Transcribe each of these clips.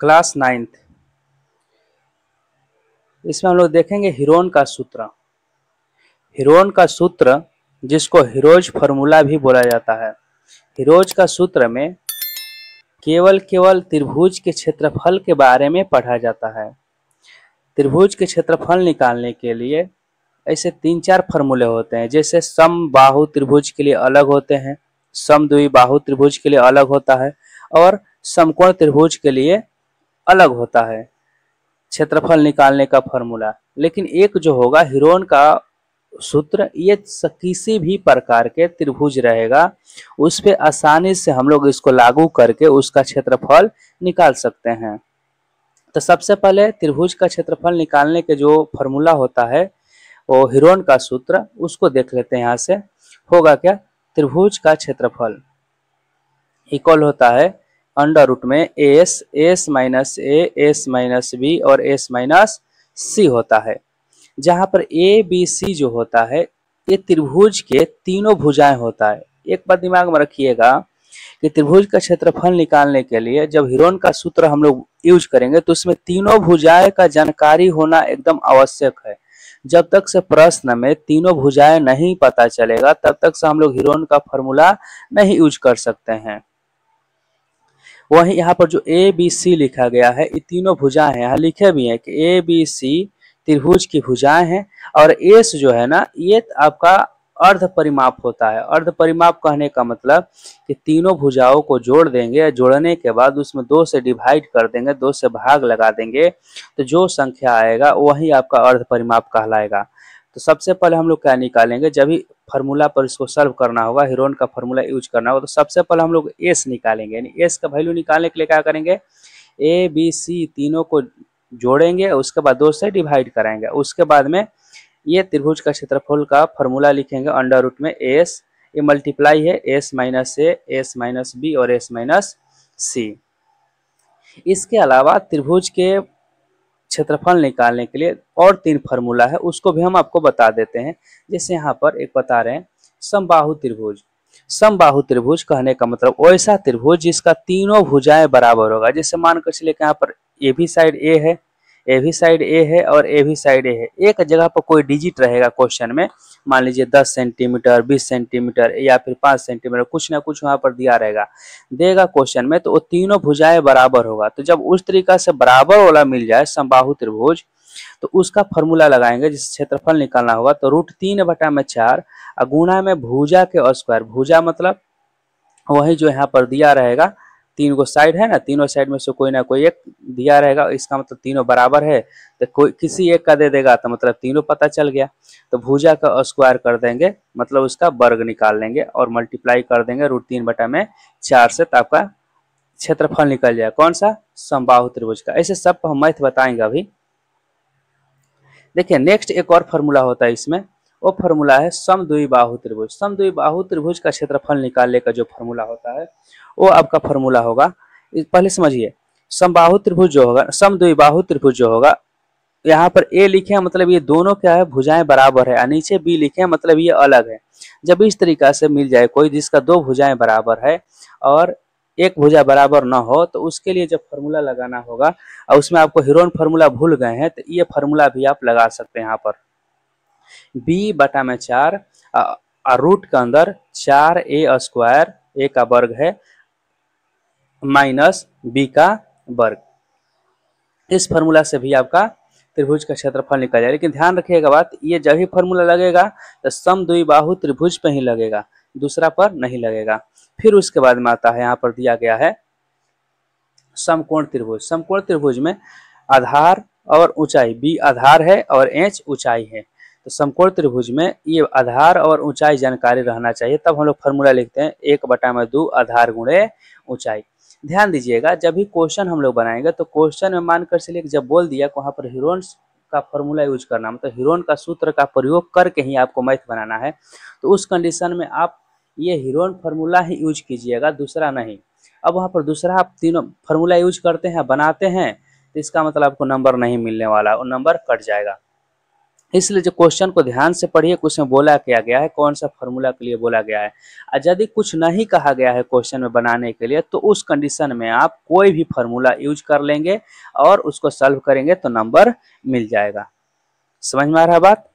Class 9th। इसमें हम लोग देखेंगे हीरोन का सूत्र। हीरोन का सूत्र जिसको हीरोज फार्मूला भी बोला जाता है। हीरोज का सूत्र में केवल त्रिभुज के क्षेत्रफल के बारे में पढ़ा जाता है। त्रिभुज के क्षेत्रफल निकालने के लिए ऐसे 3-4 फार्मूले होते हैं। जैसे समबाहु त्रिभुज के लिए अलग होते हैं, समद्विबाहु त्रिभुज के लिए अलग होता है और समकोण त्रिभुज के लिए अलग होता है क्षेत्रफल निकालने का फार्मूला। लेकिन एक जो होगा हीरोन का सूत्र, ये किसी भी प्रकार के त्रिभुज रहेगा उस पे आसानी से हम लोग इसको लागू करके उसका क्षेत्रफल निकाल सकते हैं। तो सबसे पहले त्रिभुज का क्षेत्रफल निकालने के जो फार्मूला होता है वो हीरोन का सूत्र, उसको देख लेते हैं। यहाँ से होगा क्या, त्रिभुज का क्षेत्रफल इक्वल होता है अंडर रूट में S minus S minus B और एस माइनस सी होता है। जहां पर ए बी सी जो होता है ये त्रिभुज के तीनों भुजाएं होता है। एक बात दिमाग में रखिएगा कि त्रिभुज का क्षेत्रफल निकालने के लिए जब हीरोन का सूत्र हम लोग यूज करेंगे तो उसमें तीनों भुजाएं का जानकारी होना एकदम आवश्यक है। जब तक से प्रश्न में तीनों भुजाएं नहीं पता चलेगा तब तक से हम लोग हीरोन का फॉर्मूला नहीं यूज कर सकते हैं। वहीं यहाँ पर जो ए बी सी लिखा गया है ये तीनों भुजाएं हैं। यहाँ लिखे भी हैं कि ए बी सी त्रिभुज की भुजाएं हैं और एस जो है ना ये आपका अर्ध परिमाप होता है। अर्ध परिमाप कहने का मतलब कि तीनों भुजाओं को जोड़ देंगे, जोड़ने के बाद उसमें 2 से डिवाइड कर देंगे, 2 से भाग लगा देंगे तो जो संख्या आएगा वही आपका अर्ध परिमाप कहलाएगा। तो सबसे पहले हम लोग क्या निकालेंगे, जब भी फार्मूला पर इसको सॉल्व करना होगा, हीरोन का फार्मूला यूज करना होगा, तो सबसे पहले हम लोग एस निकालेंगे। यानी एस का वैल्यू निकालने के लिए क्या करेंगे, ए बी सी तीनों को जोड़ेंगे, उसके बाद 2 से डिवाइड कराएंगे। उसके बाद में ये त्रिभुज का क्षेत्रफल का फार्मूला लिखेंगे अंडर रूट में एस, ये मल्टीप्लाई है S minus A, S minus B और एस माइनस सी। इसके अलावा त्रिभुज के क्षेत्रफल निकालने के लिए और 3 फार्मूला है, उसको भी हम आपको बता देते हैं। जैसे यहाँ पर एक बता रहे हैं समबाहु त्रिभुज। समबाहु त्रिभुज कहने का मतलब वैसा त्रिभुज जिसका तीनों भुजाएं बराबर होगा। जैसे मानकर चलिए कि यहाँ पर ए भी साइड ए है, ए भी साइड ए है और ए भी साइड ए है। एक जगह पर कोई डिजिट रहेगा क्वेश्चन में, मान लीजिए 10 सेंटीमीटर, 20 सेंटीमीटर या फिर 5 सेंटीमीटर, कुछ ना कुछ वहां पर दिया रहेगा, देगा क्वेश्चन में, तो वो तीनों भुजाएं बराबर होगा। तो जब उस तरीका से बराबर वाला मिल जाए समबाहु त्रिभुज तो उसका फॉर्मूला लगाएंगे। जिस क्षेत्रफल निकालना होगा तो √3/4 गुणा में भुजा के स्क्वायर। भुजा मतलब वही जो यहाँ पर दिया रहेगा, 3 गो साइड है ना, तीनों साइड में से कोई ना कोई एक दिया रहेगा, इसका मतलब तीनों बराबर है तो कोई किसी एक का दे देगा तो मतलब तीनों पता चल गया। तो भुजा का स्क्वायर कर देंगे, मतलब उसका वर्ग निकाल लेंगे और मल्टीप्लाई कर देंगे √3/4 से, तो आपका क्षेत्रफल निकल जाए कौन सा, समबाहु त्रिभुज का। ऐसे सब हम मैथ बताएंगे अभी। देखिए नेक्स्ट एक और फार्मूला होता है इसमें, वो फार्मूला है समद्विबाहु त्रिभुज। समद्विबाहु त्रिभुज का क्षेत्रफल निकालने का जो फार्मूला होता है वो आपका फार्मूला होगा, पहले समझिए। समबाहु त्रिभुज जो होगा, समद्विबाहु त्रिभुज जो होगा, यहाँ पर ए लिखे हैं मतलब ये दोनों क्या है, भुजाएं बराबर है, और नीचे बी लिखे हैं मतलब ये अलग है। जब इस तरीका से मिल जाए कोई जिसका 2 भुजाएं बराबर है और एक भुजा बराबर ना हो, तो उसके लिए जब फार्मूला लगाना होगा और उसमें आपको हीरोन फार्मूला भूल गए हैं तो ये फार्मूला भी आप लगा सकते हैं। यहाँ पर b/4 रूट के अंदर 4a² ए का वर्ग है माइनस बी का वर्ग। इस फार्मूला से भी आपका त्रिभुज का क्षेत्रफल निकल जाए। लेकिन ध्यान रखिएगा बात, ये जब ही फार्मूला लगेगा तो समद्विबाहु त्रिभुज पे ही लगेगा, दूसरा पर नहीं लगेगा। फिर उसके बाद में आता है, यहाँ पर दिया गया है समकोण त्रिभुज। समकोण त्रिभुज में आधार और ऊंचाई, बी आधार है और एच ऊंचाई है। तो समकोण त्रिभुज में ये आधार और ऊंचाई जानकारी रहना चाहिए, तब हम लोग फार्मूला लिखते हैं 1/2 आधार गुणे ऊंचाई। ध्यान दीजिएगा, जब भी क्वेश्चन हम लोग बनाएंगे तो क्वेश्चन में मानकर चलिए जब बोल दिया कि वहाँ पर हीरोन का फार्मूला यूज करना, मतलब हीरोन का सूत्र का प्रयोग करके ही आपको मैथ बनाना है, तो उस कंडीशन में आप ये हीरोन फार्मूला ही यूज कीजिएगा, दूसरा नहीं। अब वहाँ पर दूसरा आप तीनों फार्मूला यूज करते हैं, बनाते हैं, तो इसका मतलब आपको नंबर नहीं मिलने वाला, वो नंबर कट जाएगा। इसलिए जो क्वेश्चन को ध्यान से पढ़िए कि उसमें बोला क्या गया है, कौन सा फॉर्मूला के लिए बोला गया है। और यदि कुछ नहीं कहा गया है क्वेश्चन में बनाने के लिए तो उस कंडीशन में आप कोई भी फॉर्मूला यूज कर लेंगे और उसको सॉल्व करेंगे तो नंबर मिल जाएगा। समझ में आ रहा है बात?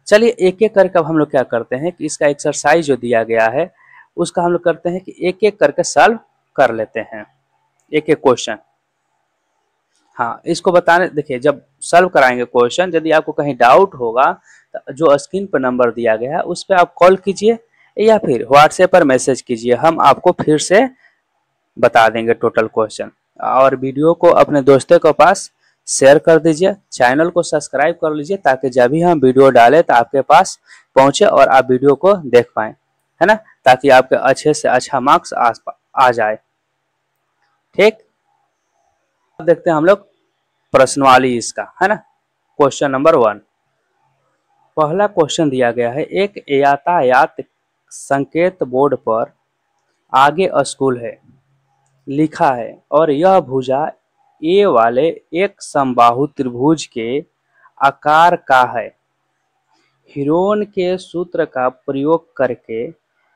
चलिए एक एक करके अब हम लोग क्या करते हैं कि इसका एक्सरसाइज जो दिया गया है उसका हम लोग करते हैं कि एक एक करके सॉल्व कर लेते हैं, एक एक क्वेश्चन। हाँ, इसको बताने देखिए, जब सॉल्व कराएंगे क्वेश्चन, यदि आपको कहीं डाउट होगा तो जो स्क्रीन पर नंबर दिया गया है उस पर आप कॉल कीजिए या फिर व्हाट्सएप पर मैसेज कीजिए, हम आपको फिर से बता देंगे टोटल क्वेश्चन। और वीडियो को अपने दोस्तों के पास शेयर कर दीजिए, चैनल को सब्सक्राइब कर लीजिए ताकि जब भी हम वीडियो डालें तो आपके पास पहुंचे और आप वीडियो को देख पाएं, है ना, ताकि आपके अच्छे से अच्छा मार्क्स आ जाए। ठीक, अब देखते हैं हम लोग प्रश्नवाली इसका, है ना। क्वेश्चन नंबर 1, पहला क्वेश्चन दिया गया है, एक यातायात संकेत बोर्ड पर आगे स्कूल है लिखा है और यह भुजा ए वाले एक समबाहु त्रिभुज के आकार का है। हीरोन के सूत्र का प्रयोग करके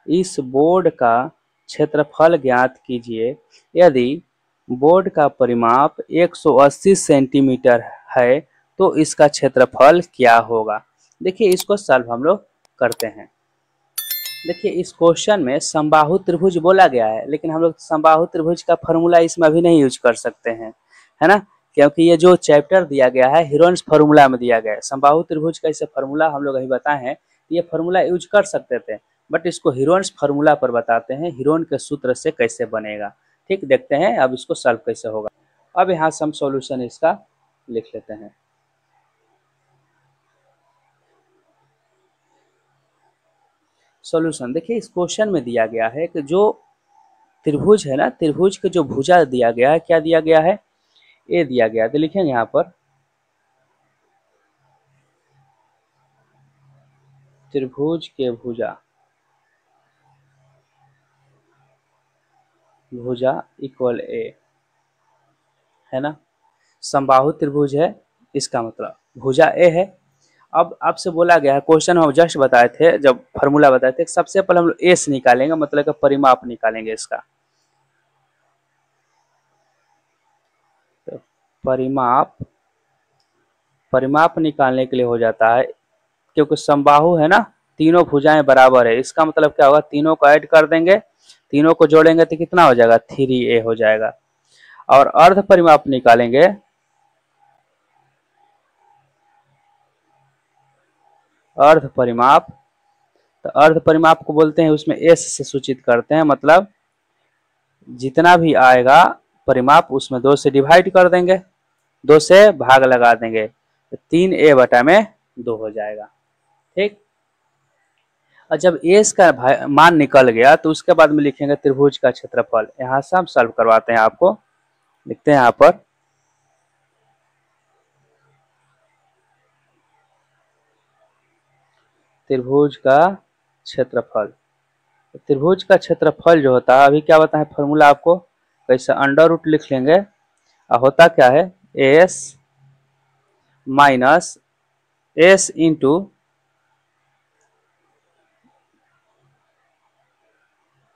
इस बोर्ड का क्षेत्रफल ज्ञात कीजिए। यदि बोर्ड का परिमाप 180 सेंटीमीटर है तो इसका क्षेत्रफल क्या होगा। देखिए इसको सॉल्व हम लोग करते हैं। देखिए इस क्वेश्चन में समबाहु त्रिभुज बोला गया है, लेकिन हम लोग समबाहु त्रिभुज का फॉर्मूला इसमें अभी नहीं यूज कर सकते हैं, है ना, क्योंकि ये जो चैप्टर दिया गया है हीरोन्स फार्मूला में दिया गया है। समबाहु त्रिभुज का इसे फार्मूला हम लोग अभी बताए हैं, ये फार्मूला यूज कर सकते थे, बट इसको हीरोन्स फार्मूला पर बताते हैं, हीरोन के सूत्र से कैसे बनेगा। ठीक, देखते हैं अब इसको सॉल्व कैसे होगा। अब यहाँ से हम सॉल्यूशन इसका लिख लेते हैं। सॉल्यूशन देखिए इस क्वेश्चन में दिया गया है कि जो त्रिभुज है ना, त्रिभुज के जो भुजा दिया गया है, क्या दिया गया है, ए दिया गया है। तो लिखेंगे यहाँ पर त्रिभुज के भुजा, भुजा इक्वल ए, है ना। समबाहु त्रिभुज है, इसका मतलब भुजा ए है। अब आपसे बोला गया है, क्वेश्चन हम जस्ट बताए थे, जब फॉर्मूला बताए थे, सबसे पहले हम लोग एस निकालेंगे, मतलब का परिमाप निकालेंगे इसका। तो परिमाप, परिमाप निकालने के लिए हो जाता है, क्योंकि समबाहु है ना, तीनों भुजाएं बराबर है, इसका मतलब क्या होगा, तीनों को ऐड कर देंगे, तीनों को जोड़ेंगे तो कितना हो जाएगा, 3a हो जाएगा। और अर्ध परिमाप निकालेंगे, अर्ध परिमाप, तो अर्ध परिमाप को बोलते हैं, उसमें एस से सूचित करते हैं, मतलब जितना भी आएगा परिमाप उसमें 2 से डिवाइड कर देंगे, 2 से भाग लगा देंगे, तो 3a बटा में 2 हो जाएगा। ठीक, और जब एस का मान निकल गया तो उसके बाद में लिखेंगे त्रिभुज का क्षेत्रफल। यहाँ से हम सॉल्व करवाते हैं आपको, लिखते हैं यहाँ पर त्रिभुज का क्षेत्रफल। त्रिभुज का क्षेत्रफल जो होता है, अभी क्या बताएं फॉर्मूला आपको, कैसे अंडर रूट लिख लेंगे, और होता क्या है, S minus S into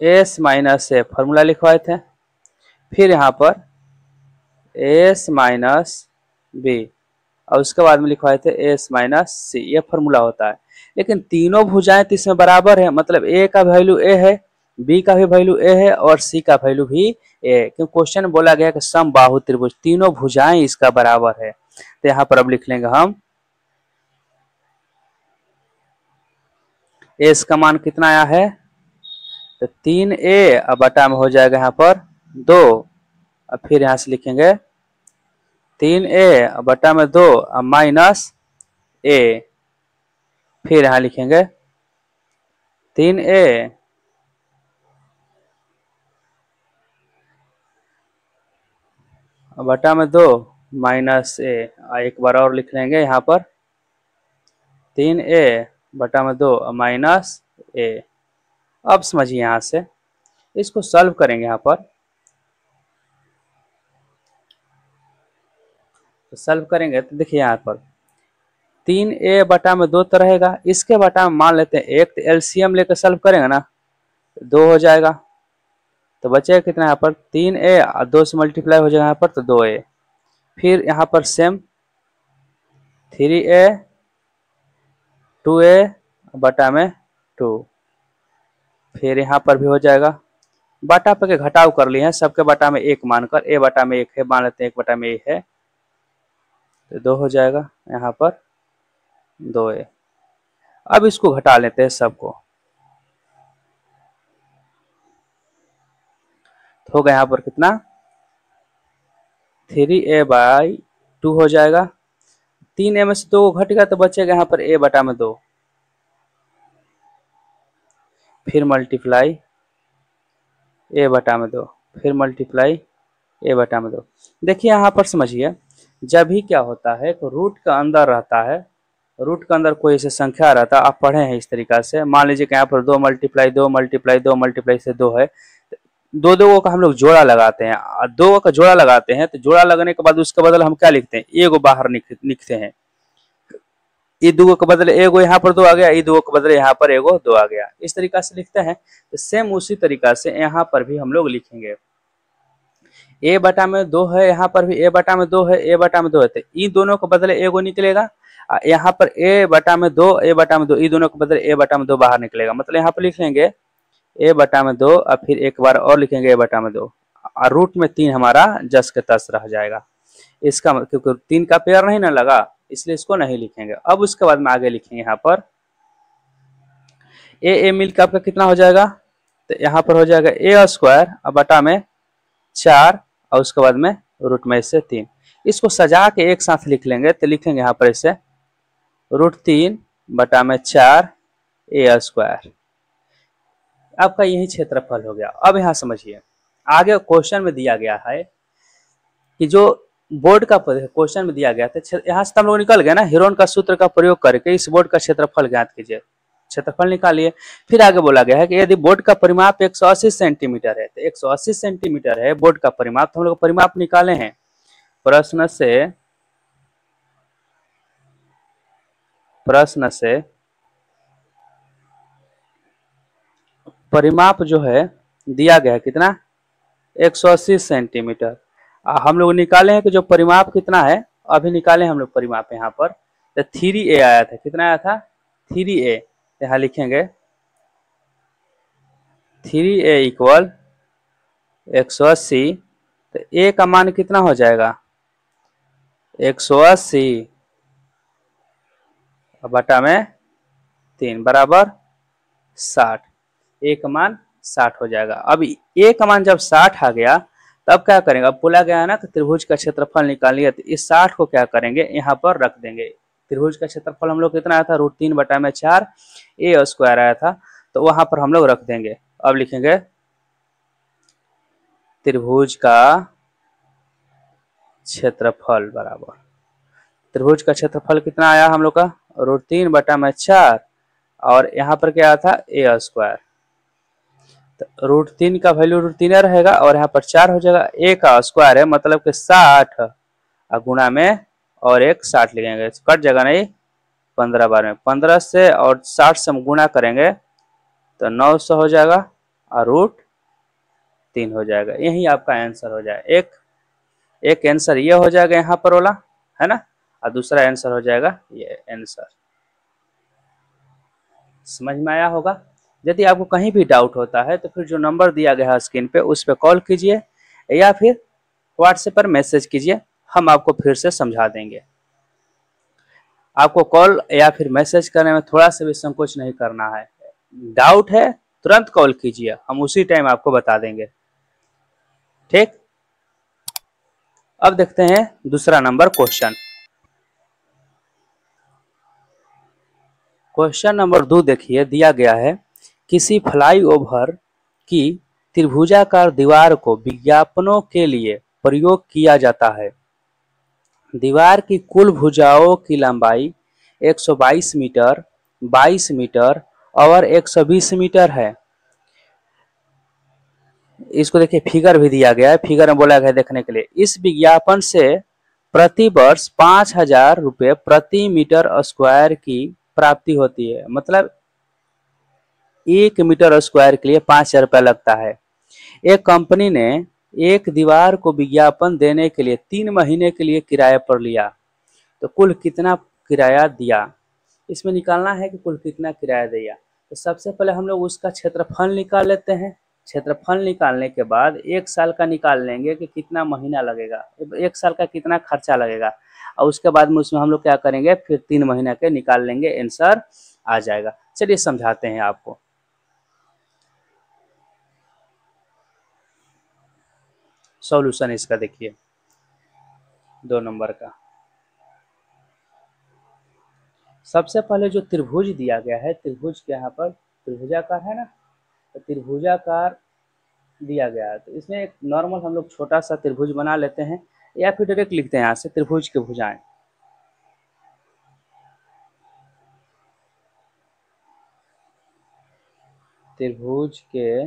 S minus A, formula लिखवाए थे, फिर यहाँ पर एस माइनस बी, और उसके बाद में लिखवाए थे एस माइनस सी, ये फॉर्मूला होता है। लेकिन तीनों भुजाएं तो इसमें बराबर है, मतलब ए का वैल्यू ए है, बी का भी वैल्यू ए है और सी का वैल्यू भी ए है, क्योंकि क्वेश्चन में बोला गया कि समबाहु त्रिभुज, तीनों भुजाएं इसका बराबर है। तो यहाँ पर अब लिख लेंगे हम, एस का मान कितना आया है, तो 3a, अब बटा में हो जाएगा यहाँ पर 2, और फिर यहाँ से लिखेंगे 3a बटा में 2 माइनस a, फिर यहाँ लिखेंगे 3a बटा में 2 माइनस a, एक बार और लिख लेंगे यहाँ पर 3a बटा में 2 माइनस a। अब समझिए यहाँ से इसको सॉल्व करेंगे, यहाँ पर तो सॉल्व करेंगे तो देखिए यहाँ पर 3a/2 तो रहेगा, इसके बटा में मान लेते हैं 1, तो एलसीएम लेकर सॉल्व करेंगे ना 2 हो जाएगा। तो बचेगा कितना यहाँ पर 3a और 2 से मल्टीप्लाई हो जाएगा यहाँ पर तो 2a। फिर यहाँ पर सेम 3a 2a बटा में 2। फिर यहाँ पर भी हो जाएगा, बटा पे के घटाव कर लिए हैं, सबके बटा में 1 मानकर, a बटा में 1 है, मान लेते हैं 1 बटा में a है तो 2 हो जाएगा यहाँ पर 2a। अब इसको घटा लेते हैं सबको, तो होगा यहाँ पर कितना 3a/2 हो जाएगा। 3a में से 2 घट गया तो बचेगा यहाँ पर a बटा में 2। फिर मल्टीप्लाई a बटा में 2, फिर मल्टीप्लाई a बटा में 2। देखिए यहाँ पर समझिए, जब भी क्या होता है तो रूट का अंदर रहता है, रूट के अंदर कोई ऐसे संख्या रहता है, आप पढ़े हैं इस तरीका से। मान लीजिए कि यहाँ पर 2 मल्टीप्लाई 2 मल्टीप्लाई 2 मल्टीप्लाई से 2 है, दो दो का हम लोग जोड़ा लगाते हैं, 2 का जोड़ा लगाते हैं तो जोड़ा लगने के बाद उसके बदले हम क्या लिखते हैं, एगो बाहर लिखते हैं। ई 2 के बदले एगो यहाँ पर 2 आ गया, ई 2 के बदले यहाँ पर एगो 2 आ गया, इस तरीका से लिखते हैं। तो सेम उसी तरीका से यहाँ पर भी हम लोग लिखेंगे। a बटा में 2 है, यहाँ पर भी a बटा में 2 है, a बटा में 2 है, तो इन दोनों के बदले एगो निकलेगा। यहाँ पर a बटा में 2 a बटा में 2, इन दोनों के बदले a बटा में 2 बाहर निकलेगा। मतलब यहाँ पर लिख लेंगे a बटा में 2 और फिर एक बार और लिखेंगे a बटा में 2 और रूट में 3 हमारा जस के तस रह जाएगा। इसका क्योंकि 3 का पेयर नहीं ना लगा इसलिए इसको नहीं लिखेंगे। अब उसके बाद में आगे लिखेंगे यहाँ पर a मिलकर आपका कितना हो जाएगा, तो यहाँ पर हो जाएगा a² और बटा में 4 और उसके बाद में रूट में इससे 3। इसको सजा के एक साथ लिख लेंगे तो लिखेंगे यहाँ पर इसे √3 बटा में 4 a²। आपका यही क्षेत्रफल हो गया। अब यहाँ समझिए, आगे क्वेश्चन में दिया गया है कि जो बोर्ड का क्वेश्चन में दिया गया था, यहाँ से हम लोग निकल गए ना, हीरोन का सूत्र का प्रयोग करके इस बोर्ड का क्षेत्रफल ज्ञात कीजिए। क्षेत्रफल निकालिए। फिर आगे बोला गया है कि यदि बोर्ड का परिमाप 180 सेंटीमीटर है, तो 180 सेंटीमीटर है बोर्ड का परिमाप, तो हम लोग परिमाप निकाले हैं। प्रश्न से परिमाप जो है दिया गया है कितना 180 सेंटीमीटर। हम लोग निकाले हैं कि जो परिमाप कितना है, अभी निकाले हम लोग परिमाप यहाँ पर, तो 3a आया था। कितना आया था 3a, यहाँ लिखेंगे 3a इक्वल 180, तो a का मान कितना हो जाएगा 180 बटा में 3 बराबर 60। a का मान 60 हो जाएगा। अब a का मान जब 60 आ गया तब क्या करेंगे, अब बोला गया है ना कि त्रिभुज का क्षेत्रफल निकालिए, तो इस 60 को क्या करेंगे यहाँ पर रख देंगे। त्रिभुज का क्षेत्रफल हम लोग कितना आया था √3 बटा में 4 a² आया था, तो वहां पर हम लोग रख देंगे। अब लिखेंगे त्रिभुज का क्षेत्रफल बराबर, त्रिभुज का क्षेत्रफल कितना आया हम लोग का √3 बटा में 4 और यहाँ पर क्या आया था a²। तो √3 का वैल्यू √3 रहेगा और यहाँ पर 4 हो जाएगा। a का स्क्वायर है मतलब कि 60 गुणा में और एक 60 लिखेंगे, कट जाएगा नहीं 15 बार में, 15 से और 60 से हम गुणा करेंगे तो 900 हो जाएगा और √3 हो जाएगा। यही आपका आंसर हो जाएगा। एक आंसर ये हो जाएगा यहाँ पर वाला है ना, और दूसरा आंसर हो जाएगा ये आंसर। समझ में आया होगा। यदि आपको कहीं भी डाउट होता है तो फिर जो नंबर दिया गया है स्क्रीन पे उस पर कॉल कीजिए या फिर व्हाट्सएप पर मैसेज कीजिए, हम आपको फिर से समझा देंगे। आपको कॉल या फिर मैसेज करने में थोड़ा सा भी संकोच नहीं करना है। डाउट है तुरंत कॉल कीजिए, हम उसी टाइम आपको बता देंगे। ठीक, अब देखते हैं दूसरा नंबर क्वेश्चन। क्वेश्चन नंबर 2 देखिए, दिया गया है किसी फ्लाईओवर की त्रिभुजाकार दीवार को विज्ञापनों के लिए प्रयोग किया जाता है। दीवार की कुल भुजाओं की लंबाई 122 मीटर, 22 मीटर और 120 मीटर है। इसको देखिए फिगर भी दिया गया है, फिगर में बोला गया है देखने के लिए। इस विज्ञापन से प्रति वर्ष 5,000 रुपये प्रति मीटर स्क्वायर की प्राप्ति होती है। मतलब 1 मीटर स्क्वायर के लिए 5,000 रुपया लगता है। एक कंपनी ने एक दीवार को विज्ञापन देने के लिए 3 महीने के लिए किराए पर लिया, तो कुल कितना किराया दिया। इसमें निकालना है कि कुल कितना किराया दिया। तो सबसे पहले हम लोग उसका क्षेत्रफल निकाल लेते हैं। क्षेत्रफल निकालने के बाद 1 साल का निकाल लेंगे कि कितना महीना लगेगा, 1 साल का कितना खर्चा लगेगा, और उसके बाद में उसमें हम लोग क्या करेंगे, फिर 3 महीने के निकाल लेंगे, आंसर आ जाएगा। चलिए समझाते हैं आपको। सॉल्यूशन इसका देखिए 2 नंबर का। सबसे पहले जो त्रिभुज दिया गया है, त्रिभुज के यहाँ पर त्रिभुजाकार है ना, तो त्रिभुजाकार दिया गया है। तो इसमें एक नॉर्मल हम लोग छोटा सा त्रिभुज बना लेते हैं, या फिर डायरेक्ट लिखते हैं यहाँ से त्रिभुज के भुजाएं। त्रिभुज के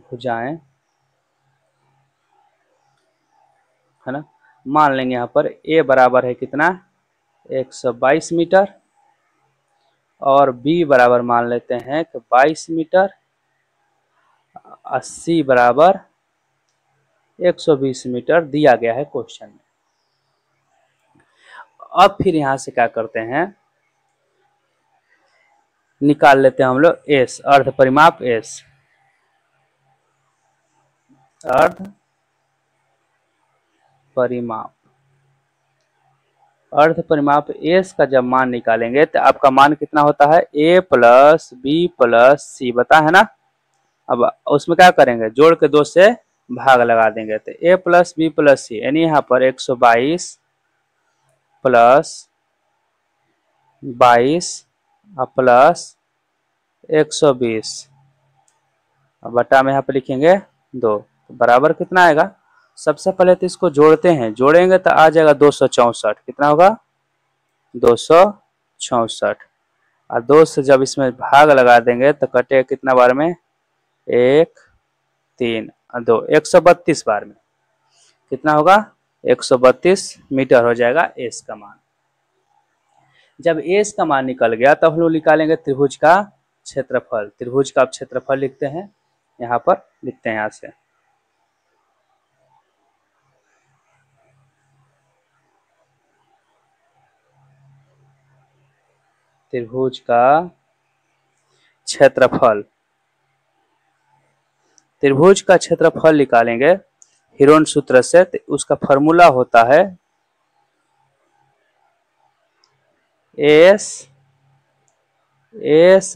भुजाएं है ना। मान लेंगे यहाँ पर ए बराबर है कितना, 122 मीटर, और बी बराबर मान लेते हैं कि 22 मीटर, 80 बराबर 120 मीटर दिया गया है क्वेश्चन में। अब फिर यहाँ से क्या करते हैं, निकाल लेते हैं हम लोग एस, अर्ध परिमाप एस। अर्ध परिमाप, अर्ध परिमाप एस का जब मान निकालेंगे तो आपका मान कितना होता है, ए प्लस बी प्लस सी, बता है ना। अब उसमें क्या करेंगे, जोड़ के 2 से भाग लगा देंगे, तो ए प्लस बी प्लस सी, यानी यहाँ पर 122 प्लस 22 प्लस 120, बटा में यहाँ पर लिखेंगे 2, तो बराबर कितना आएगा। सबसे पहले तो इसको जोड़ते हैं, जोड़ेंगे तो आ जाएगा 264, कितना होगा 264, और 2 से जब इसमें भाग लगा देंगे तो कटेगा कितना बार में, 1 3 और 2, 132 बार में कितना होगा, 132 मीटर हो जाएगा एस का मान। जब एस का मान निकल गया तब हम लोग निकालेंगे त्रिभुज का क्षेत्रफल। त्रिभुज का क्षेत्रफल लिखते हैं, यहाँ पर लिखते हैं यहाँ से, त्रिभुज का क्षेत्रफल। त्रिभुज का क्षेत्रफल निकालेंगे हीरोन सूत्र से, तो उसका फॉर्मूला होता है S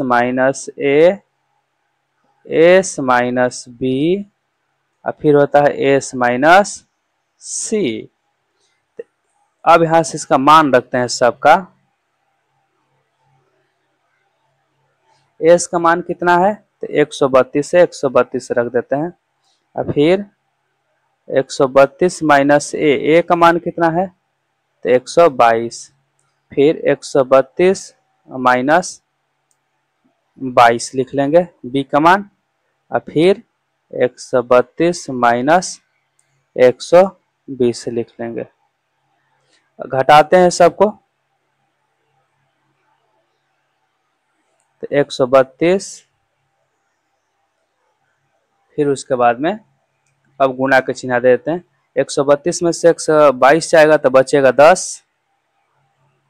minus A, S minus B, और फिर होता है एस माइनस सी। अब यहां से इसका मान रखते हैं सबका। एस का मान कितना है, तो 132 है, 132 रख देते हैं, और फिर 132 माइनस ए का मान कितना है, तो 122, फिर 132 माइनस 22 लिख लेंगे बी का मान, और फिर 132 माइनस 120 लिख लेंगे। घटाते हैं सबको, तो 132, फिर उसके बाद में अब गुणा के चिन्ह दे देते हैं। 132 में से 122 जाएगा तो बचेगा 10,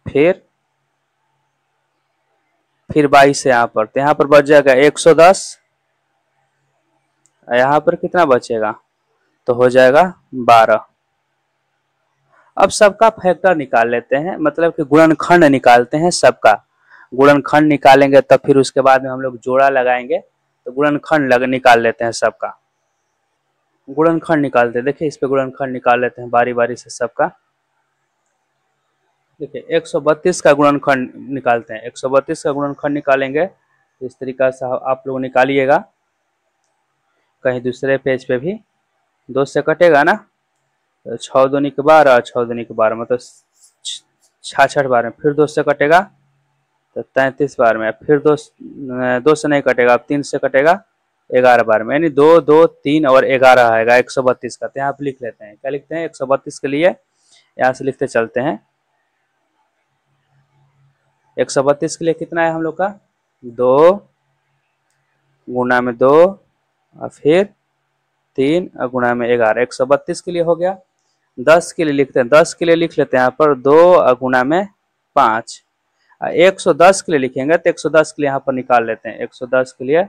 फिर 22 है यहाँ पर, तो यहाँ पर बच जाएगा 110, यहाँ पर कितना बचेगा, तो हो जाएगा 12। अब सबका फैक्टर निकाल लेते हैं, मतलब कि गुणनखंड निकालते हैं सबका। गुणनखंड निकालेंगे तब फिर उसके बाद में हम लोग जोड़ा लगाएंगे, तो गुणनखंड निकाल लेते हैं सबका। गुणनखंड निकालते हैं, देखिए इस पे गुणनखंड निकाल लेते हैं बारी बारी से सबका। देखिए 132 का गुणनखंड निकालते हैं, 132 का गुणनखंड निकालेंगे इस तरीका से आप लोग निकालिएगा। कहीं दूसरे पेज पे भी 2 से कटेगा ना, तो 6 दूनी के 12, 6 दूनी के 12 मतलब 66 बार में, फिर 2 से कटेगा तो 33 बार में, फिर 2 से नहीं कटेगा, अब 3 से कटेगा 11 बार में, यानी 2 2 3 और 11 आएगा 132 का। तो यहाँ पे लिख लेते हैं, क्या लिखते हैं 132 के लिए यहाँ से लिखते चलते हैं। 132 के लिए कितना है हम लोग का, 2 गुना में 2 और फिर 3 और गुना में 11, 132 के लिए हो गया। 10 के लिए लिखते हैं, 10 के लिए लिख लेते हैं यहाँ पर 2 और गुना में 5। 110 के लिए लिखेंगे तो 110 के लिए यहाँ पर निकाल लेते हैं। 110 के लिए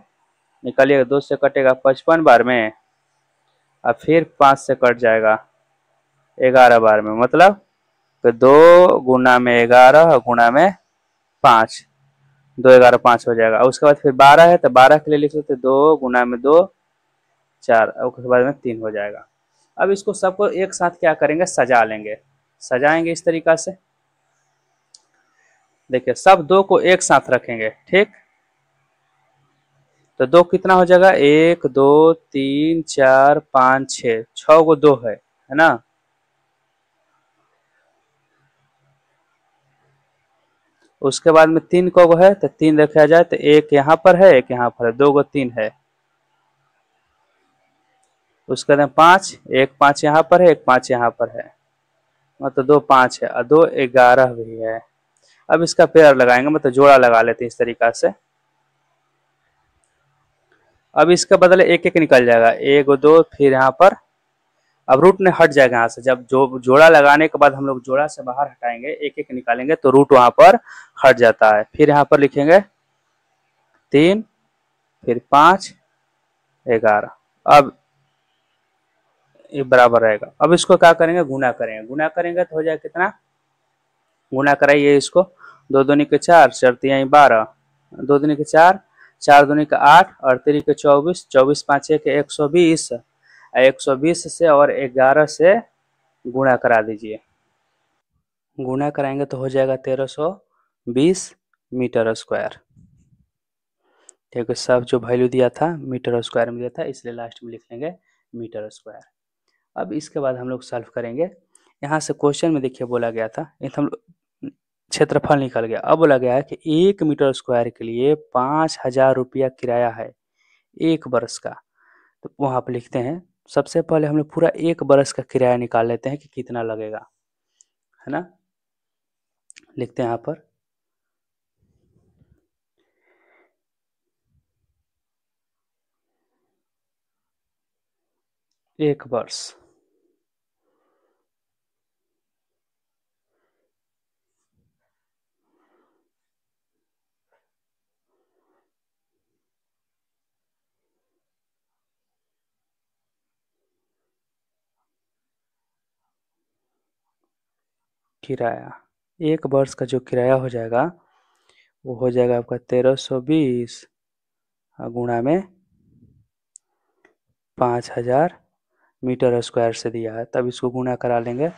निकालिएगा, 2 से कटेगा 55 बार में और फिर 5 से कट जाएगा 11 बार में, मतलब तो 2 गुना में 11 और गुना में 5, 2 11 5 हो जाएगा। उसके बाद फिर 12 है तो 12 के लिए लिख लेते 2 गुना में 2 4, उसके बाद में 3 हो जाएगा। अब इसको सबको एक साथ क्या करेंगे, सजा लेंगे, सजाएंगे इस तरीका से। देखिए सब 2 को एक साथ रखेंगे, ठीक। तो 2 कितना हो जाएगा, 1 2 3 4 5 6, 6 को 2 है ना। उसके बाद में 3 को है तो 3 देखा जाए तो एक यहाँ पर है, एक यहाँ पर है, 2 को 3 है। उसके बाद 5, एक 5 यहाँ पर है, एक 5 यहाँ पर है, मतलब 2 5 है और 2 11 भी है। अब इसका पेयर लगाएंगे, मतलब जोड़ा लगा लेते हैं इस तरीका से। अब इसके बदले एक एक निकल जाएगा, 1 2, फिर यहाँ पर अब रूट ने हट जाएगा यहाँ से। जब जो जोड़ा लगाने के बाद हम लोग जोड़ा से बाहर हटाएंगे, एक एक निकालेंगे तो रूट वहां पर हट जाता है। फिर यहाँ पर लिखेंगे 3, फिर 5 11, अब ये बराबर रहेगा। अब इसको क्या करेंगे, गुना करेंगे। गुना करेंगे तो हो जाएगा कितना, गुना कराइए इसको, 2 दूनी के 4, 4 3 12, 2 दूनी के 4, 4 दूनी के 8 और 3 के 24, 24 5 1 120, 120 से और 11 से गुणा करा दीजिए। गुणा कराएंगे तो हो जाएगा 1320 मीटर स्क्वायर। ठीक है, सब जो वैल्यू दिया था मीटर स्क्वायर में दिया था, इसलिए लास्ट में लिख लेंगे मीटर स्क्वायर। अब इसके बाद हम लोग सॉल्व करेंगे। यहाँ से क्वेश्चन में देखिए बोला गया था, हम लोग क्षेत्रफल निकल गया। अब बोला गया है कि 1 मीटर स्क्वायर के लिए 5000 रुपया किराया है 1 वर्ष का। तो वहाँ पर लिखते हैं, सबसे पहले हम लोग पूरा 1 वर्ष का किराया निकाल लेते हैं कि कितना लगेगा, है ना। लिखते हैं यहाँ पर 1 वर्ष, किराया 1 वर्ष का जो किराया हो जाएगा वो हो जाएगा आपका 1320 गुणा में 5000 मीटर स्क्वायर से दिया है, तब इसको गुणा करा लेंगे।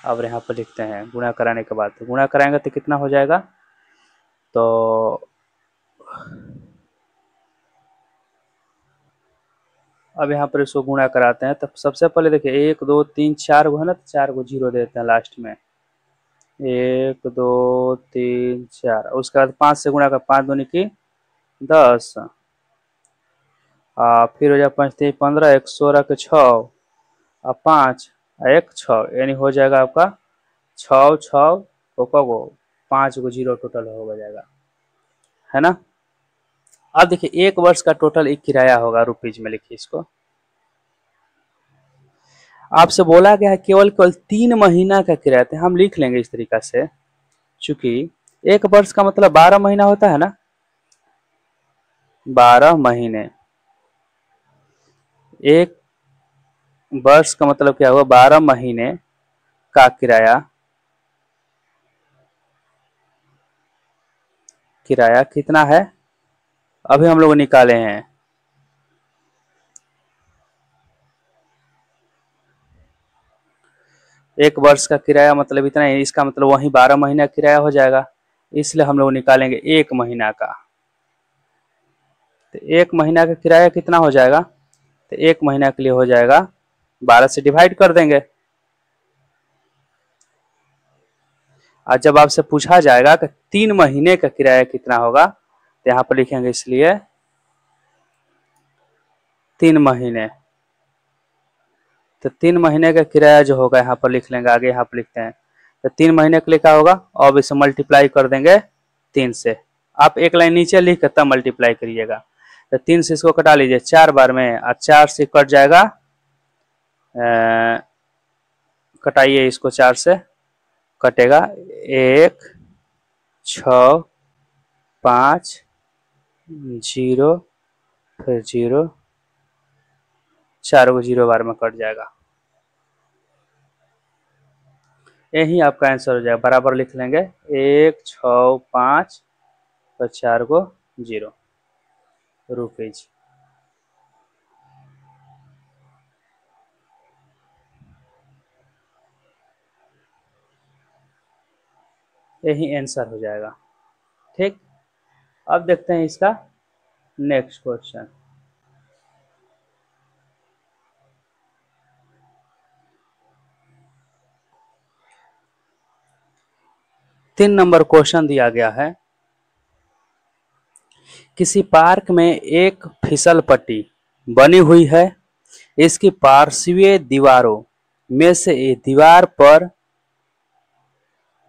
अब यहाँ पर लिखते हैं गुणा कराने के बाद, तो गुणा कराएंगे तो कितना हो जाएगा, तो अब यहाँ पर इसको गुणा कराते हैं। तब सबसे पहले देखिए 1 2 3 4 गो है ना, तो 4 गो जीरो देते हैं लास्ट में, 1 2 3 4। उसके बाद 5 से गुणा कर, 5 दूनी की 10, फिर हो जाए 5 3 15, 1 16 के 6 और 5 1 6, यानी हो जाएगा आपका 6 6 को 5 गो जीरो टोटल हो जाएगा, है ना। अब देखिए 1 वर्ष का टोटल एक किराया होगा रुपीज में, लिखिए इसको। आपसे बोला गया है केवल केवल 3 महीना का किराया, तो हम लिख लेंगे इस तरीका से, चूंकि 1 वर्ष का मतलब 12 महीना होता है ना, 12 महीने। 1 वर्ष का मतलब क्या हुआ, 12 महीने का किराया। किराया कितना है अभी हम लोग निकाले हैं, एक वर्ष का किराया मतलब इतना है, इसका मतलब वही 12 महीना किराया हो जाएगा, इसलिए हम लोग निकालेंगे 1 महीना का। तो 1 महीना का किराया कितना हो जाएगा, तो 1 महीना के लिए हो जाएगा 12 से डिवाइड कर देंगे। और जब आपसे पूछा जाएगा कि 3 महीने का किराया कितना होगा, तो यहाँ पर लिखेंगे, इसलिए 3 महीने, तो 3 महीने का किराया जो होगा यहाँ पर लिख लेंगे, आगे यहाँ पर लिखते हैं। तो 3 महीने के लिए क्या होगा, अब इसे मल्टीप्लाई कर देंगे 3 से। आप एक लाइन नीचे लिख कर तब मल्टीप्लाई करिएगा। तो 3 से इसको कटा लीजिए 4 बार में, और 4 से कट जाएगा, कटाइए इसको, 4 से कटेगा 1, 6, 5, 0, फिर 0, 4 को 0 बार में कट जाएगा। यही आपका आंसर हो जाएगा। बराबर लिख लेंगे 1, 6, 5 और 4 को 0 रुपीज। यही आंसर हो जाएगा। ठीक, अब देखते हैं इसका नेक्स्ट क्वेश्चन। तीन नंबर क्वेश्चन दिया गया है, किसी पार्क में एक फिसल पट्टी बनी हुई है। इसकी पार्श्वीय दीवारों में से एक दीवार पर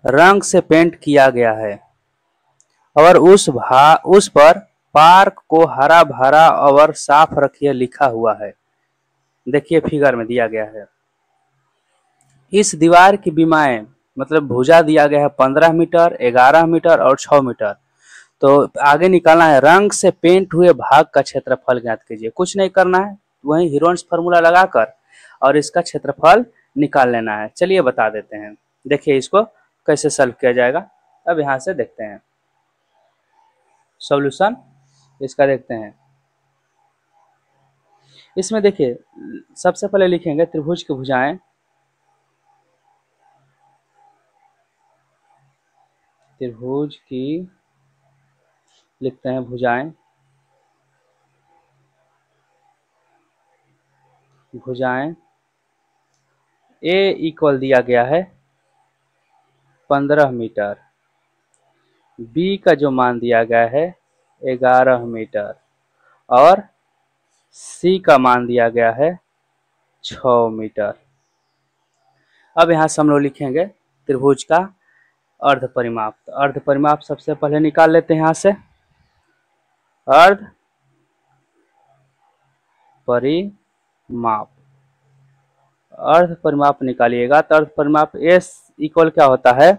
रंग से पेंट किया गया है और उस पर पार्क को हरा भरा और साफ रखिए लिखा हुआ है। देखिए फिगर में दिया गया है। इस दीवार की विमाएं मतलब भुजा दिया गया है 15 मीटर, 11 मीटर और 6 मीटर। तो आगे निकालना है, रंग से पेंट हुए भाग का क्षेत्रफल ज्ञात कीजिए। कुछ नहीं करना है, वहीं हीरोन्स फार्मूला लगाकर और इसका क्षेत्रफल निकाल लेना है। चलिए बता देते हैं। देखिए इसको कैसे सॉल्व किया जाएगा। अब यहाँ से देखते हैं सॉल्यूशन इसका, देखते हैं। इसमें देखिए सबसे पहले लिखेंगे त्रिभुज की भुजाएं, त्रिभुज की लिखते हैं भुजाएं, भुजाएं ए इक्वल दिया गया है 15 मीटर, बी का जो मान दिया गया है 11 मीटर और सी का मान दिया गया है 6 मीटर। अब यहाँ से हम लोग लिखेंगे त्रिभुज का अर्ध परिमाप। तो अर्ध परिमाप सबसे पहले निकाल लेते हैं यहाँ से। अर्ध परिमाप, अर्ध परिमाप निकालिएगा तो अर्ध परिमाप एस इक्वल क्या होता है,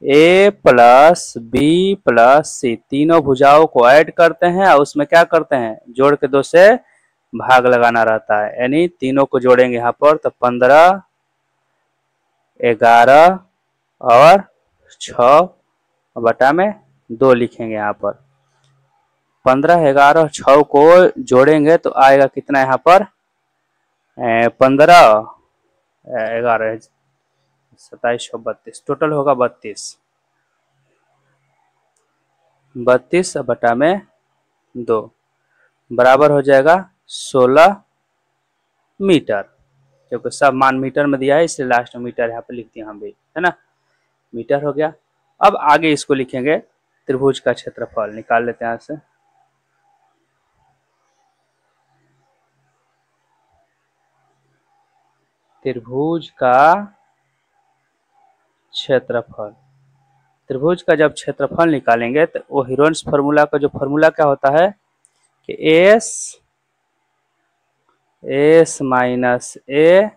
ए प्लस बी प्लस सी। तीनों भुजाओं को ऐड करते हैं और उसमें क्या करते हैं, जोड़ के 2 से भाग लगाना रहता है, यानी तीनों को जोड़ेंगे यहाँ पर तो 15, 11 और 6 बटा में 2 लिखेंगे यहाँ पर। 15, 11, 6 को जोड़ेंगे तो आएगा कितना यहाँ पर, 15, 11, 27, 32, टोटल होगा 32, 32 बटा में 2 बराबर हो जाएगा 16 मीटर। क्योंकि सब मान मीटर में दिया है इसलिए लास्ट में मीटर यहाँ पे लिख दिया हम भी, है ना। मीटर हो गया। अब आगे इसको लिखेंगे त्रिभुज का क्षेत्रफल निकाल लेते हैं यहाँ से। त्रिभुज का क्षेत्रफल, त्रिभुज का जब क्षेत्रफल निकालेंगे तो वो हीरोन्स फार्मूला का जो फार्मूला क्या होता है कि S minus A,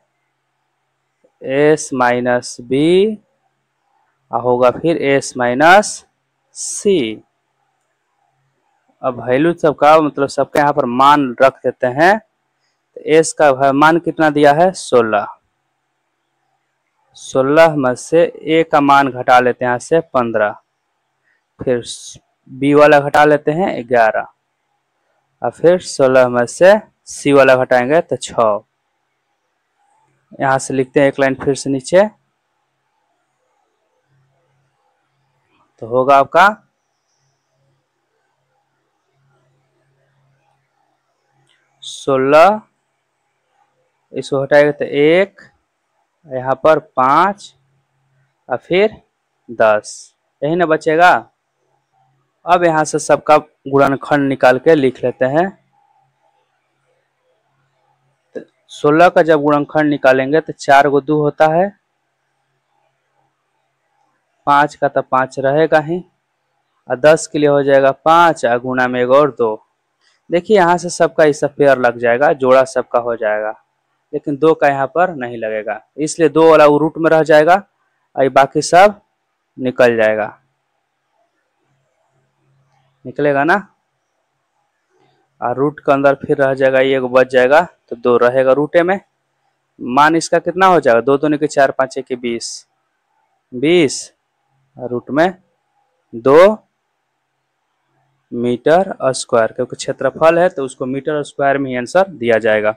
S minus B होगा फिर एस माइनस सी। अब वैल्यू सबका मतलब सबके यहाँ पर मान रख देते हैं। तो एस का मान कितना दिया है 16, 16 में से ए का मान घटा लेते हैं यहाँ से 15, फिर बी वाला घटा लेते हैं 11 और फिर 16 में से सी वाला घटाएंगे तो 6। यहाँ से लिखते हैं एक लाइन फिर से नीचे, तो होगा आपका 16, इसको हटाएगा तो 1, यहाँ पर 5 और फिर 10, यही ना बचेगा। अब यहाँ से सबका गुणनखंड निकाल के लिख लेते हैं। 16 का जब गुणनखंड निकालेंगे तो 4 को 2 होता है, 5 का तो 5 रहेगा ही, और 10 के लिए हो जाएगा 5 और गुणा में 1 और 2। देखिए यहाँ से सबका इस पेयर लग जाएगा, जोड़ा सबका हो जाएगा, लेकिन 2 का यहाँ पर नहीं लगेगा, इसलिए 2 वाला वो रूट में रह जाएगा और बाकी सब निकल जाएगा, निकलेगा ना। और रूट के अंदर फिर रह जाएगा, ये बच जाएगा तो 2 रहेगा रूटे में। मान इसका कितना हो जाएगा, 2 दूनी के 4 5 के 20, 20 रूट में 2 मीटर स्क्वायर, क्योंकि क्षेत्रफल है तो उसको मीटर स्क्वायर में ही आंसर दिया जाएगा।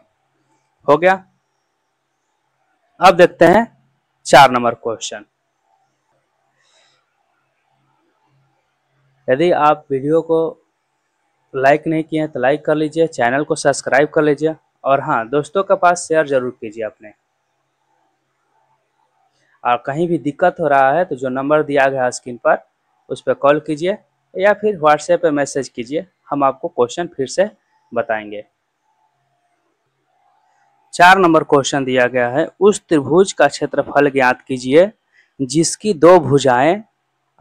हो गया। अब देखते हैं 4 नंबर क्वेश्चन। यदि आप वीडियो को लाइक नहीं किए हैं तो लाइक कर लीजिए, चैनल को सब्सक्राइब कर लीजिए, और हाँ, दोस्तों के पास शेयर जरूर कीजिए अपने। और कहीं भी दिक्कत हो रहा है तो जो नंबर दिया गया है स्क्रीन पर उस पर कॉल कीजिए या फिर व्हाट्सएप पे मैसेज कीजिए, हम आपको क्वेश्चन फिर से बताएंगे। 4 नंबर क्वेश्चन दिया गया है, उस त्रिभुज का क्षेत्रफल ज्ञात कीजिए जिसकी 2 भुजाएं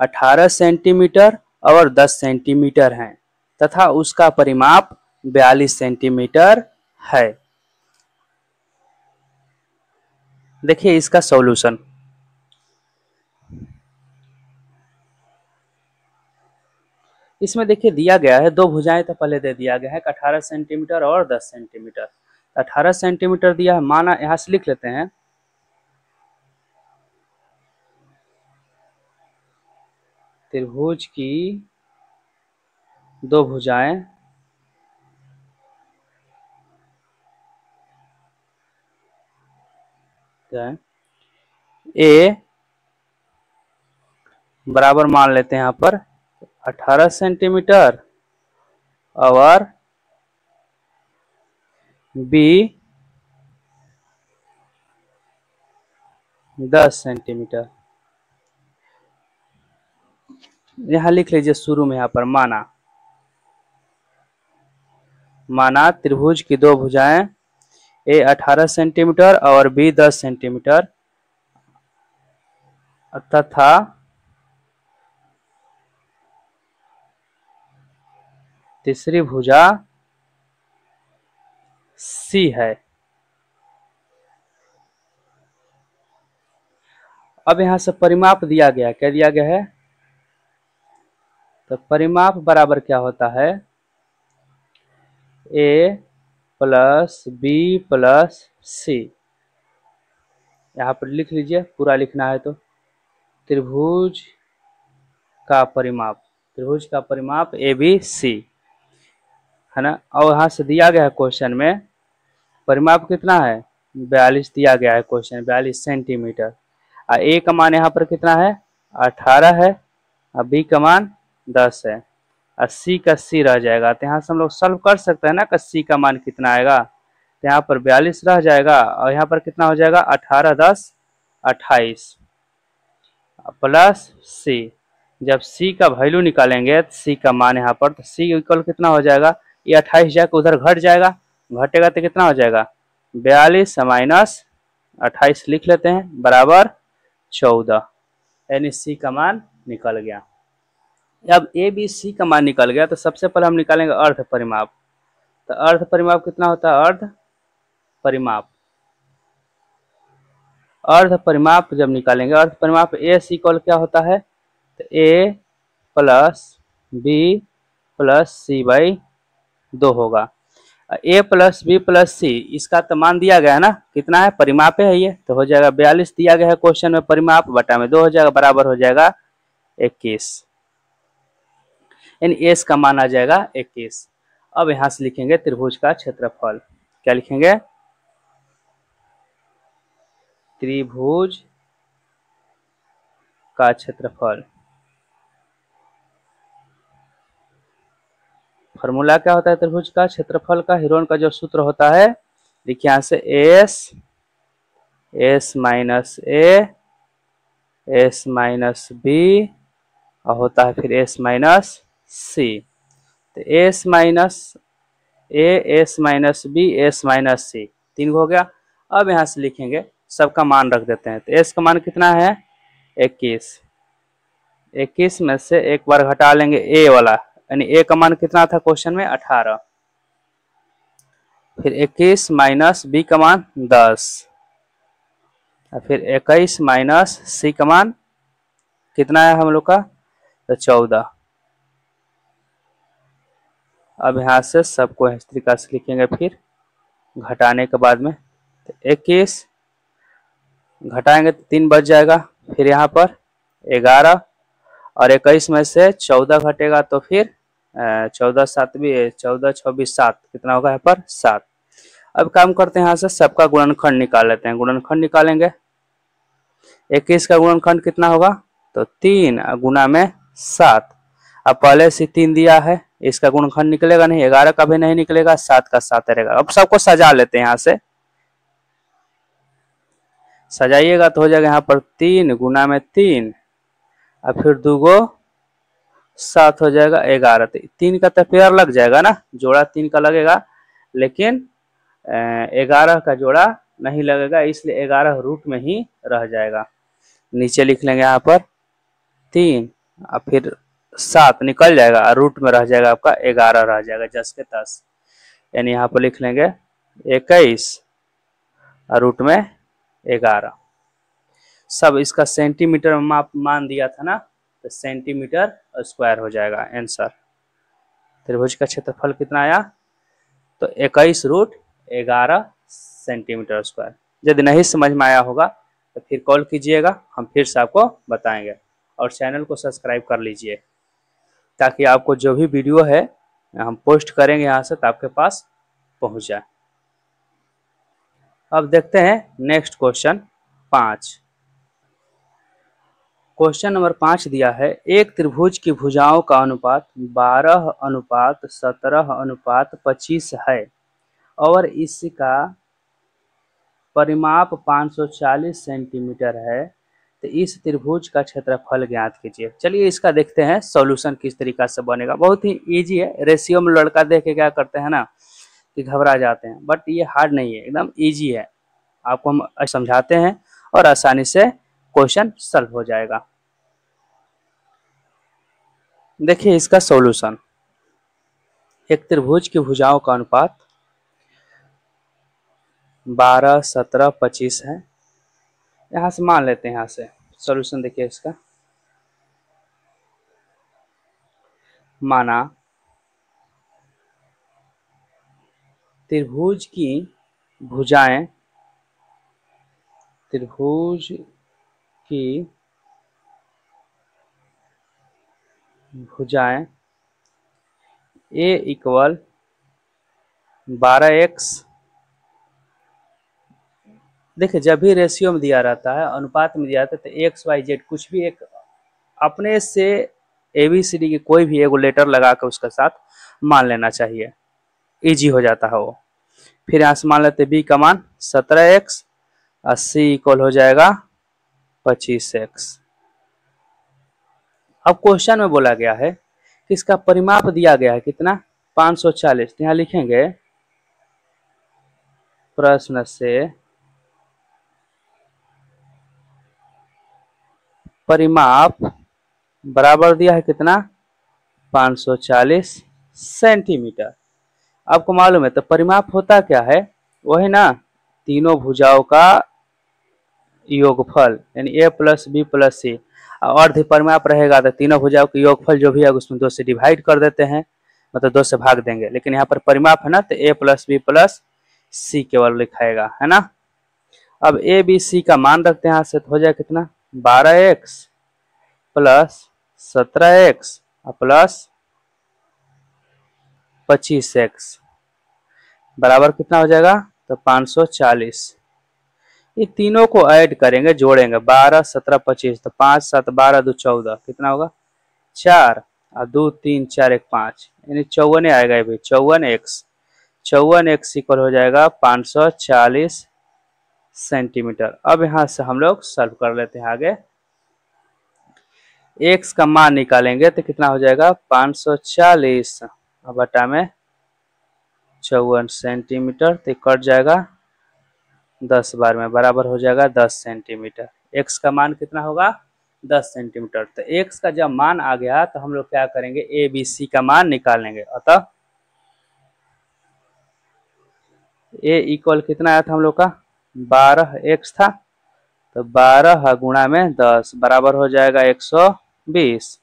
18 सेंटीमीटर और 10 सेंटीमीटर हैं तथा उसका परिमाप 42 सेंटीमीटर है। देखिए इसका सॉल्यूशन। इसमें देखिए दिया गया है 2 भुजाएं तो पहले दे दिया गया है 18 सेंटीमीटर और 10 सेंटीमीटर। 18 सेंटीमीटर दिया है, माना यहां से लिख लेते हैं त्रिभुज की 2 भुजाएं ए बराबर मान लेते हैं यहाँ पर 18 सेंटीमीटर और बी 10 सेंटीमीटर। यहाँ लिख लीजिए शुरू में, यहाँ पर माना त्रिभुज की 2 भुजाएं ए 18 सेंटीमीटर और बी 10 सेंटीमीटर तथा तीसरी भुजा सी है। अब यहां से परिमाप दिया गया, क्या दिया गया है, तो परिमाप बराबर क्या होता है, ए प्लस बी प्लस सी। यहाँ पर लिख लीजिए, पूरा लिखना है तो त्रिभुज का परिमाप ए बी सी है ना। और यहाँ से दिया गया है क्वेश्चन में परिमाप कितना है, 42 दिया गया है क्वेश्चन, 42 सेंटीमीटर। और ए का मान यहाँ पर कितना है, 18 है, और बी का मान 10 है, और सी का सी रह जाएगा। तो यहाँ से हम लोग सॉल्व कर सकते हैं ना कि सी का मान कितना आएगा, तो यहाँ पर 42 रह जाएगा और यहाँ पर कितना हो जाएगा, 18 10 28 प्लस सी। जब सी का वैल्यू निकालेंगे तो सी का मान यहाँ पर, तो सी इक्वल कितना हो जाएगा, ये 28 जाकर उधर घट जाएगा, घटेगा तो कितना हो जाएगा, 42 माइनस 28 लिख लेते हैं बराबर 14, यानी सी का मान निकल गया। अब ए बी सी का मान निकल गया तो सबसे पहले हम निकालेंगे अर्ध परिमाप। तो अर्ध परिमाप कितना होता है, अर्ध परिमाप जब निकालेंगे, अर्ध परिमाप ए सी इक्वल क्या होता है, तो A plus B plus C by 2 होगा। A plus B plus C इसका तो मान दिया गया है ना, कितना है, परिमाप है ये, तो हो जाएगा 42 दिया गया है क्वेश्चन में, परिमाप बटा में 2 हो जाएगा, बराबर हो जाएगा 21, यानी एस का मान आ जाएगा 21। अब यहां से लिखेंगे त्रिभुज का क्षेत्रफल, क्या लिखेंगे, त्रिभुज का क्षेत्रफल। फॉर्मूला क्या होता है त्रिभुज का क्षेत्रफल का, हीरोन का जो सूत्र होता है, देखिए यहां से S minus A S minus B और होता है फिर एस माइनस सी। तो S minus A S minus B S minus C, 3 हो गया। अब यहाँ से लिखेंगे, सबका मान रख देते हैं। तो एस का मान कितना है 21। 21 में से एक बार घटा लेंगे ए वाला, यानी ए का मान कितना था क्वेश्चन में 18। फिर 21 माइनस बी का मान 10, और फिर 21 माइनस सी का मान कितना है हम लोग का, तो 14। अब यहाँ से सबको इस तरीका से लिखेंगे, फिर घटाने के बाद में। तो 21 घटाएंगे तो 3 बच जाएगा, फिर यहाँ पर 11, और 21 में से 14 घटेगा तो फिर 14 7 भी 14 26 7, कितना होगा यहाँ पर 7। अब काम करते हैं, यहाँ से सबका गुणनखंड निकाल लेते हैं। गुणनखंड निकालेंगे, 21 का गुणनखंड कितना होगा, तो 3 गुना में 7। अब पहले से 3 दिया है, इसका गुणनखंड निकलेगा नहीं, 11 का भी नहीं निकलेगा, 7 का 7 रहेगा। अब सबको सजा लेते हैं, यहाँ से सजाइएगा तो हो जाएगा यहाँ पर 3 गुना में 3, और फिर 2 गो 7 हो जाएगा 11। तो 3 का तो पेयर लग जाएगा ना, जोड़ा 3 का लगेगा, लेकिन 11 का जोड़ा नहीं लगेगा, इसलिए 11 रूट में ही रह जाएगा। नीचे लिख लेंगे यहाँ पर 3, और फिर 7 निकल जाएगा, और रूट में रह जाएगा आपका 11 रह जाएगा 10 के 10। यानी यहाँ पर लिख लेंगे 21 और रूट में 11। सब इसका सेंटीमीटर में मान दिया था ना, तो सेंटीमीटर स्क्वायर हो जाएगा आंसर। त्रिभुज का क्षेत्रफल कितना आया, तो 21 रूट 11 सेंटीमीटर स्क्वायर। यदि नहीं समझ में आया होगा तो फिर कॉल कीजिएगा, हम फिर से आपको बताएंगे। और चैनल को सब्सक्राइब कर लीजिए, ताकि आपको जो भी वीडियो है हम पोस्ट करेंगे यहाँ से तो आपके पास पहुँच जाए। अब देखते हैं नेक्स्ट क्वेश्चन 5। क्वेश्चन नंबर 5 दिया है, एक त्रिभुज की भुजाओं का अनुपात 12:17:25 है और इसका परिमाप 540 सेंटीमीटर है, तो इस त्रिभुज का क्षेत्रफल ज्ञात कीजिए। चलिए इसका देखते हैं सॉल्यूशन किस तरीका से बनेगा। बहुत ही इजी है, रेशियो में लड़का देख के क्या करते हैं ना कि घबरा जाते हैं, बट ये हार्ड नहीं है, एकदम इजी है। आपको हम समझाते हैं और आसानी से क्वेश्चन सॉल्व हो जाएगा। देखिए इसका सॉल्यूशन, एक त्रिभुज की भुजाओं का अनुपात 12:17:25 है। यहाँ से मान लेते हैं, यहाँ से सॉल्यूशन देखिए इसका। माना त्रिभुज की भुजाएं, त्रिभुज की भुजाएं A = 12x। देखिए जब भी रेशियो में दिया रहता है, अनुपात में दिया रहता है, तो एक्स वाई जेड कुछ भी एक अपने से ABCD की कोई भी एगो लेटर लगा कर उसके साथ मान लेना चाहिए, इजी हो जाता है वो। फिर यहाँ से मान लेते हैं B का मान 17x और C इक्वल हो जाएगा 25x। अब क्वेश्चन में बोला गया है कि इसका परिमाप दिया गया है कितना, 540। यहाँ लिखेंगे प्रश्न से परिमाप बराबर दिया है कितना, 540 सेंटीमीटर। आपको मालूम है तो परिमाप होता क्या है, वही ना तीनों भुजाओं का योगफल, यानी A + B + C। अर्ध परिमाप रहेगा तो तीनों भुजाओं के योगफल जो भी है उसमें 2 से डिवाइड कर देते हैं, मतलब 2 से भाग देंगे। लेकिन यहाँ पर परिमाप है ना, तो A + B + C केवल लिखाएगा, है ना। अब A B C का मान रखते हैं यहाँ से, तो हो जाए कितना, 12x + 17x + 25x बराबर कितना हो जाएगा, तो 540। ये तीनों को ऐड करेंगे, जोड़ेंगे, 12 17 25, तो 5 7 12 2 14, कितना होगा 4 और 2 3 4 1 5, यानी 54 आएगा। ये भी 54x इक्वल हो जाएगा 540 सेंटीमीटर। अब यहाँ से हम लोग सॉल्व कर लेते हैं आगे। x का मान निकालेंगे तो कितना हो जाएगा, 540 बटा में 54 सेंटीमीटर, तो कट जाएगा 10 बार में बराबर हो जाएगा 10 सेंटीमीटर। x का मान कितना होगा 10 सेंटीमीटर। तो x का जब मान आ गया तो हम लोग क्या करेंगे, ए बी सी का मान निकाल लेंगे। अतः a इक्वल कितना आया था हम लोग का 12x था, तो 12 गुणा में 10 बराबर हो जाएगा 120।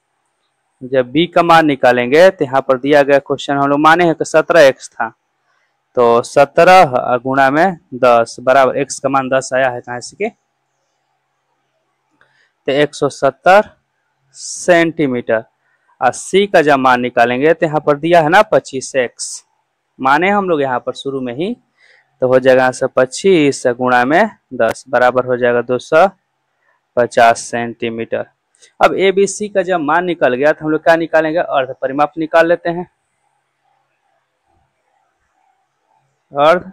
जब b का मान निकालेंगे तो यहाँ पर दिया गया क्वेश्चन हम लोग माने हैं कि 17x था, तो 17 गुणा में 10 बराबर x का मान 10 आया है कहाँ से के, तो 170 सेंटीमीटर। और c का जब मान निकालेंगे तो यहाँ पर दिया है ना 25x, माने हम लोग यहाँ पर शुरू में ही, तो हो जाएगा यहाँ से 25 गुणा में 10 बराबर हो जाएगा 250 सेंटीमीटर। अब ए बी सी का जब मान निकल गया तो हम लोग क्या निकालेंगे, अर्ध परिमाप निकाल लेते हैं। अर्ध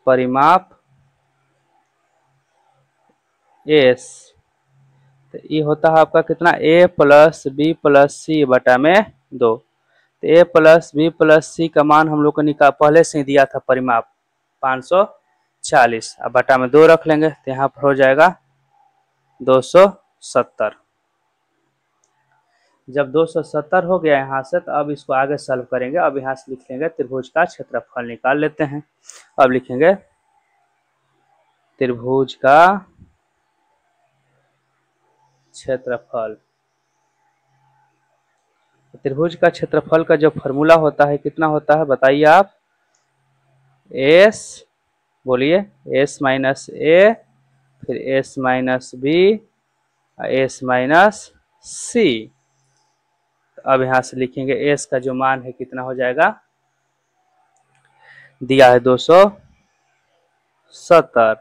परिमाप एस, तो ये होता है आपका कितना, a प्लस बी प्लस सी बटा में 2। तो a प्लस बी प्लस सी का मान हम लोग को निकाल पहले से ही दिया था परिमाप 540, अब बटा में 2 रख लेंगे तो यहाँ पर हो जाएगा 270। जब 270 हो गया यहाँ से, तो अब इसको आगे सॉल्व करेंगे। अब यहाँ से लिख लेंगे त्रिभुज का क्षेत्रफल निकाल लेते हैं। अब लिखेंगे त्रिभुज का क्षेत्रफल। त्रिभुज का क्षेत्रफल का जो फॉर्मूला होता है कितना होता है बताइए आप, एस, बोलिए, एस माइनस ए, फिर S minus B, S minus C. अब यहाँ से लिखेंगे एस का जो मान है कितना हो जाएगा, दिया है 270।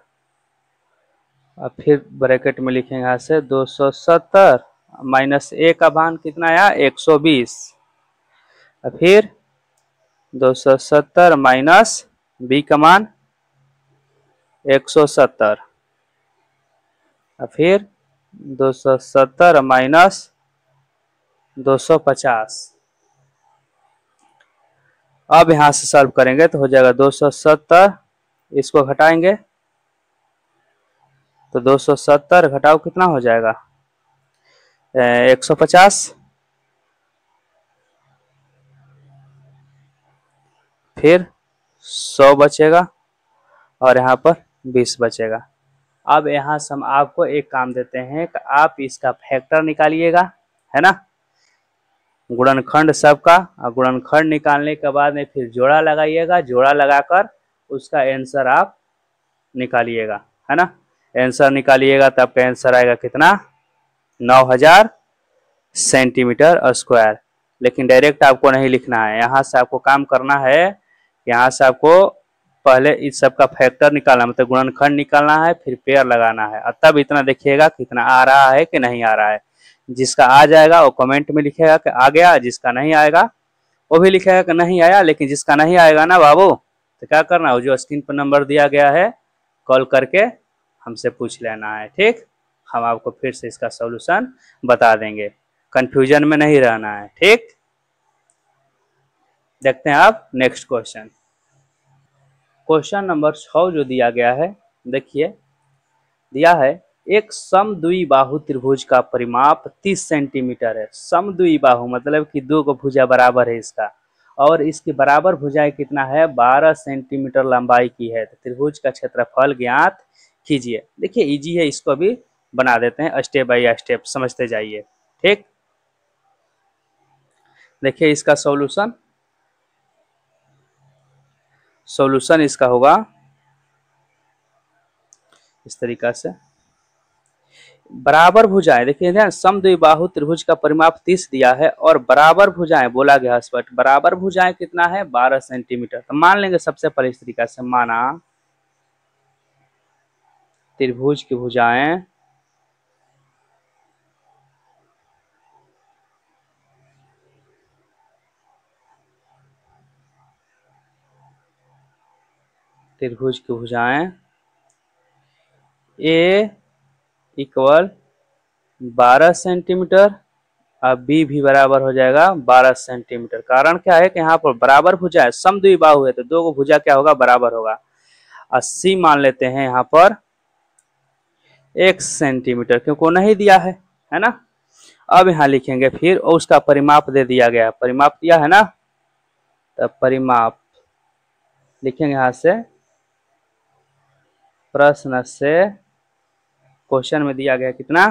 अब फिर ब्रैकेट में लिखेंगे यहाँ से 270 माइनस ए का मान कितना आया 120, और फिर 270 माइनस बी का मान 170, और फिर 270 माइनस 250। अब यहां से सॉल्व करेंगे तो हो जाएगा 270, इसको घटाएंगे तो 270 घटाओ कितना हो जाएगा 150, फिर 100 बचेगा और यहाँ पर 20 बचेगा। अब यहाँ से हम आपको एक काम देते हैं कि आप इसका फैक्टर निकालिएगा, है ना, गुणनखंड सबका, और गुणनखंड निकालने के बाद में फिर जोड़ा लगाइएगा, जोड़ा लगाकर उसका आंसर आप निकालिएगा, है ना। आंसर निकालिएगा तो आपका आंसर आएगा कितना 9000 सेंटीमीटर स्क्वायर। लेकिन डायरेक्ट आपको नहीं लिखना है, यहाँ से आपको काम करना है, यहाँ से आपको पहले इस सब का फैक्टर निकालना, मतलब गुणनखंड निकालना है, फिर पेयर लगाना है, और तब इतना देखिएगा कितना आ रहा है कि नहीं आ रहा है। जिसका आ जाएगा वो कमेंट में लिखेगा कि आ गया, जिसका नहीं आएगा वो भी लिखेगा कि नहीं आया। लेकिन जिसका नहीं आएगा ना बाबू, तो क्या करना है, जो स्क्रीन पर नंबर दिया गया है कॉल करके हमसे पूछ लेना है, ठीक। हम आपको फिर से इसका सॉल्यूशन बता देंगे, कंफ्यूजन में नहीं रहना है, ठीक। देखते हैं आप नेक्स्ट क्वेश्चन। क्वेश्चन नंबर 6 जो दिया गया है, देखिए दिया है एक समद्विबाहु त्रिभुज का परिमाप 30 सेंटीमीटर है। समद्विबाहु मतलब कि दो को भुजा बराबर है इसका, और इसकी बराबर भुजाएं कितना है 12 सेंटीमीटर लंबाई की है। तो त्रिभुज का क्षेत्रफल ज्ञात कीजिए। देखिए इजी है, इसको भी बना देते हैं स्टेप बाय स्टेप, समझते जाइए, ठीक। देखिए इसका सॉल्यूशन इसका होगा इस तरीका से, बराबर भुजाएं, देखिए ध्यान, समद्विबाहु त्रिभुज का परिमाप 30 दिया है और बराबर भुजाएं बोला गया स्पष्ट, बराबर भुजाएं कितना है 12 सेंटीमीटर। तो मान लेंगे सबसे पहले इस तरीका से, माना त्रिभुज की भुजाएं ए इक्वल 12 सेंटीमीटर और बी भी बराबर हो जाएगा 12 सेंटीमीटर। कारण क्या है कि यहाँ पर बराबर भुजा है, समद्विबाहु है तो दो को भुजा क्या होगा बराबर होगा। 80 मान लेते हैं यहाँ पर x सेंटीमीटर, क्योंकि वो नहीं दिया है ना। अब यहाँ लिखेंगे फिर, और उसका परिमाप दे दिया गया है, परिमाप दिया है ना, तब परिमाप लिखेंगे यहाँ से, प्रश्न से क्वेश्चन में दिया गया कितना,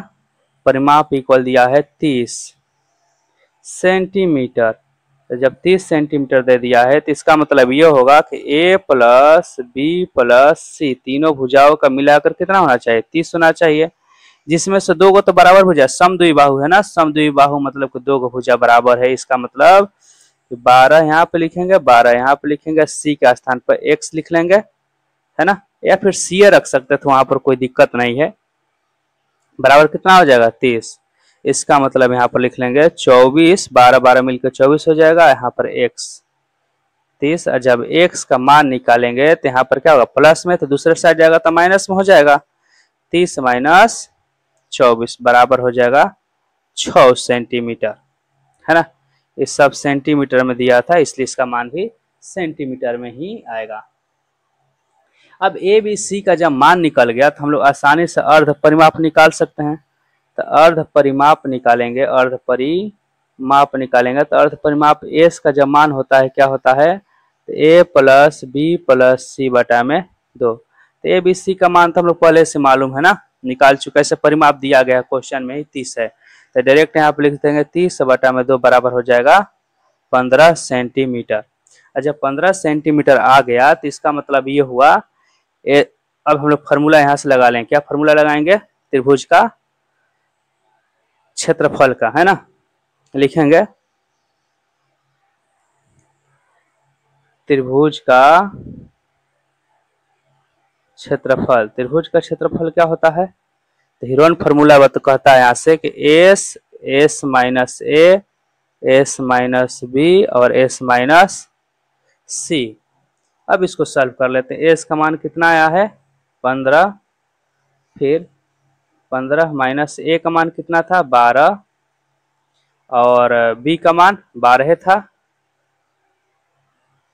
परिमाप इक्वल दिया है 30 सेंटीमीटर। तो जब 30 सेंटीमीटर दे दिया है तो इसका मतलब ये होगा कि a प्लस बी प्लस सी तीनों भुजाओं का मिलाकर कितना होना चाहिए, 30 होना चाहिए, जिसमें से दो को तो बराबर भुजा समद्विबाहु है ना, समद्विबाहु मतलब कि दो को भुजा बराबर है। इसका मतलब 12 यहाँ पे लिखेंगे, 12 यहाँ पे लिखेंगे, सी के स्थान पर x लिख लेंगे, है ना, या फिर सी रख सकते थे, वहां पर कोई दिक्कत नहीं है। बराबर कितना हो जाएगा 30। इसका मतलब यहाँ पर लिख लेंगे 24, 12 12 मिलकर 24 हो जाएगा, यहाँ पर x 30। और जब x का मान निकालेंगे तो यहाँ पर क्या होगा, प्लस में, तो दूसरे साइड जाएगा तो माइनस में हो जाएगा, 30 माइनस 24 बराबर हो जाएगा 6 सेंटीमीटर, है ना। इस सब सेंटीमीटर में दिया था, इसलिए इसका मान भी सेंटीमीटर में ही आएगा। अब ए बी सी का जब मान निकल गया तो हम लोग आसानी से अर्ध परिमाप निकाल सकते हैं। तो अर्ध परिमाप निकालेंगे, अर्ध परिमाप निकालेंगे तो अर्ध परिमाप एस का जब मान होता है क्या होता है, तो ए प्लस बी प्लस सी बटा में 2। तो ए बी सी का मान तो हम लोग पहले से मालूम है ना, निकाल चुका, ऐसे परिमाप दिया गया क्वेश्चन में ही 30 है, तो डायरेक्ट यहाँ पे लिख देंगे 30 बटा में 2 बराबर हो जाएगा 15 सेंटीमीटर। और जब 15 सेंटीमीटर आ गया तो इसका मतलब ये हुआ, अब हम लोग फार्मूला यहाँ से लगा लें, क्या फार्मूला लगाएंगे, त्रिभुज का क्षेत्रफल का, है ना। लिखेंगे त्रिभुज का क्षेत्रफल, त्रिभुज का क्षेत्रफल क्या होता है, तो हीरोन फार्मूला तो कहता है यहाँ से कि S S minus A S minus B और एस माइनस सी। अब इसको सॉल्व कर लेते हैं। एस का मान कितना आया है 15, फिर 15 माइनस ए का मान कितना था 12, और बी का मान 12 था,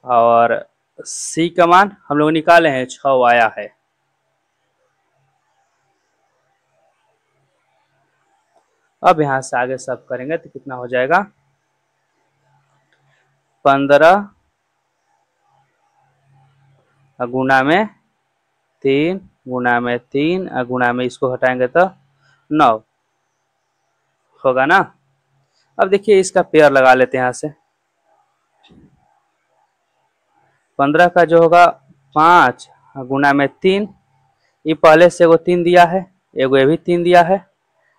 और सी का मान हम लोग निकाले हैं 6 आया है। अब यहां से आगे सब करेंगे तो कितना हो जाएगा, 15 गुना में 3 गुना में 3 गुना में इसको हटाएंगे तो 9 होगा ना। अब देखिए इसका पेयर लगा लेते हैं यहाँ से, 15 का जो होगा 5 गुना में 3, ये पहले से एगो 3 दिया है, एगो ये भी 3 दिया है,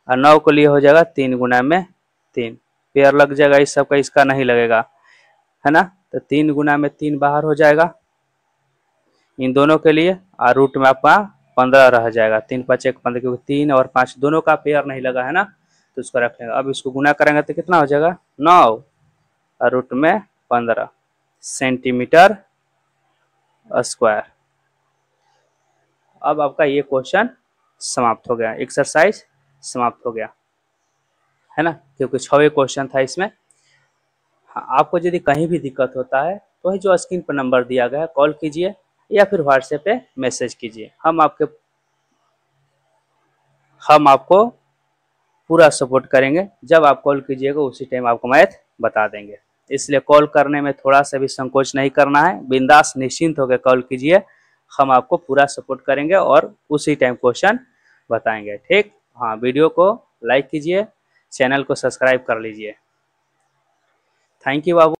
और 9 को लिए हो जाएगा 3 गुना में 3, पेयर लग जाएगा इस सब का, इसका नहीं लगेगा, है ना। तो 3 गुना में 3 बाहर हो जाएगा इन दोनों के लिए, और रूट में आपका 15 रह जाएगा, 3 5 1 15, क्योंकि 3 और 5 दोनों का पेयर नहीं लगा है ना, तो उसको रख लेंगे। अब इसको गुना करेंगे तो कितना हो जाएगा 9 और रूट में 15 सेंटीमीटर स्क्वायर। अब आपका ये क्वेश्चन समाप्त हो गया, एक्सरसाइज समाप्त हो गया, है ना, क्योंकि 6वें क्वेश्चन था इसमें। हाँ, आपको यदि कहीं भी दिक्कत होता है तो जो स्क्रीन पर नंबर दिया गया है कॉल कीजिए या फिर व्हाट्सएप पे मैसेज कीजिए, हम आपको पूरा सपोर्ट करेंगे। जब आप कॉल कीजिएगा उसी टाइम आपको मैथ बता देंगे, इसलिए कॉल करने में थोड़ा सा भी संकोच नहीं करना है, बिंदास निश्चिंत होकर कॉल कीजिए, हम आपको पूरा सपोर्ट करेंगे और उसी टाइम क्वेश्चन बताएंगे, ठीक। हाँ, वीडियो को लाइक कीजिए, चैनल को सब्सक्राइब कर लीजिए। Thank you Babu.